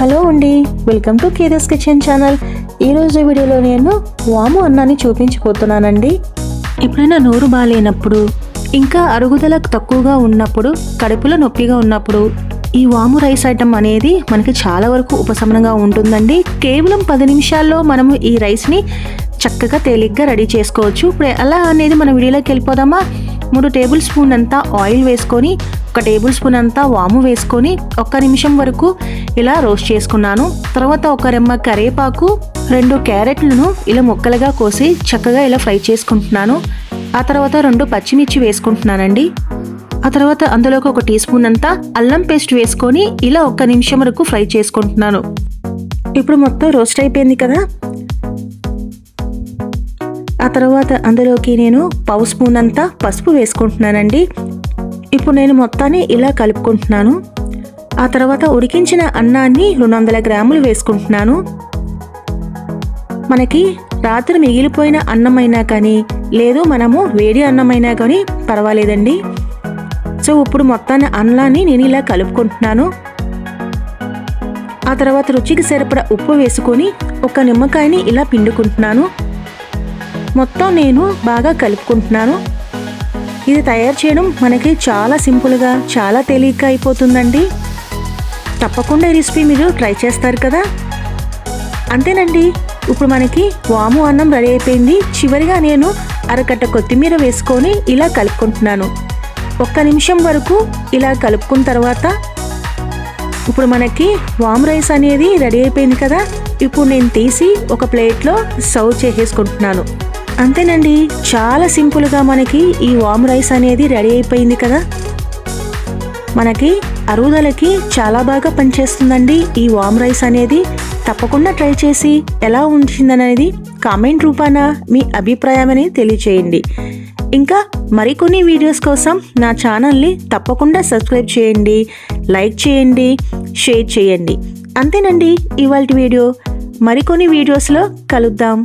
Hello అండి, welcome to కేదాస్ kitchen channel. ఈరోజు వీడియోలో నేను వాము అన్నాన్ని చూపించబోతున్నానండి. ఎప్పుడైనా నోరు బాగాలేనప్పుడు, ఇంకా అరుగుదల తక్కువగా ఉన్నప్పుడు, కడుపులో నొప్పిగా ఉన్నప్పుడు ఈ వాము రైస్ ఐటమ్ అనేది మనకి చాలా వరకు ఉపశమనంగా ఉంటుందండి. కేవలం 10 నిమిషాల్లో మనము ఈ రైస్ని చక్కగా తేలిగ్గా రెడీ చేసుకోవచ్చు. ఇప్పుడు ఎలా అనేది మన వీడియోలోకి వెళ్ళిపోదామా. 3 టేబుల్ స్పూన్ అంతా ఆయిల్ వేసుకొని, 1 టేబుల్ స్పూన్ అంతా వాము వేసుకొని 1 నిమిషం వరకు ఇలా రోస్ట్ చేసుకున్నాను. తర్వాత 1 రెమ్మ కరివేపాకు, 2 క్యారెట్లను ఇలా ముక్కలుగా కోసి చక్కగా ఇలా ఫ్రై చేసుకుంటున్నాను. ఆ తర్వాత 2 పచ్చిమిర్చి వేసుకుంటున్నానండి. ఆ తర్వాత అందులోకి 1 టీ స్పూన్ అంతా అల్లం పేస్ట్ వేసుకొని ఇలా 1 నిమిషం వరకు ఫ్రై చేసుకుంటున్నాను. ఇప్పుడు మొత్తం రోస్ట్ అయిపోయింది కదా. ఆ తర్వాత అందులోకి నేను 1/2 స్పూన్ అంతా పసుపు వేసుకుంటున్నానండి. ఇప్పుడు నేను మొత్తాన్ని ఇలా కలుపుకుంటున్నాను. ఆ తర్వాత ఉడికించిన అన్నాన్ని 200 గ్రాములు వేసుకుంటున్నాను. మనకి రాత్రి మిగిలిపోయిన అన్నమైనా కానీ, లేదు మనము వేడి అన్నమైనా కానీ పర్వాలేదండి. సో ఇప్పుడు మొత్తాన్ని అన్నాన్ని నేను ఇలా కలుపుకుంటున్నాను. ఆ తర్వాత రుచికి సరిపడా ఉప్పు వేసుకొని 1 నిమ్మకాయని ఇలా పిండుకుంటున్నాను. మొత్తం నేను బాగా కలుపుకుంటున్నాను. ఇది తయారు చేయడం మనకి చాలా సింపుల్గా, చాలా తేలిగ్గా అయిపోతుందండి. తప్పకుండా ఈ రెసిపీ మీరు ట్రై చేస్తారు కదా. అంతేనండి, ఇప్పుడు మనకి వాము అన్నం రెడీ అయిపోయింది. చివరిగా నేను అరకట్ట కొత్తిమీర వేసుకొని ఇలా కలుపుకుంటున్నాను. 1 నిమిషం వరకు ఇలా కలుపుకున్న తర్వాత ఇప్పుడు మనకి వాము రైస్ అనేది రెడీ అయిపోయింది కదా. ఇప్పుడు నేను తీసి ఒక ప్లేట్లో సర్వ్ చేసేసుకుంటున్నాను. అంతేనండి, చాలా సింపుల్గా మనకి ఈ వాము రైస్ అనేది రెడీ అయిపోయింది కదా. మనకి అరుగుదలకి చాలా బాగా పనిచేస్తుందండి ఈ వాము రైస్ అనేది. తప్పకుండా ట్రై చేసి ఎలా ఉంటుందనేది కామెంట్ రూపాన మీ అభిప్రాయం అనేది తెలియచేయండి. ఇంకా మరికొన్ని వీడియోస్ కోసం నా ఛానల్ని తప్పకుండా సబ్స్క్రైబ్ చేయండి, లైక్ చేయండి, షేర్ చేయండి. అంతేనండి, ఇవాల్టి వీడియో. మరికొన్ని వీడియోస్లో కలుద్దాం.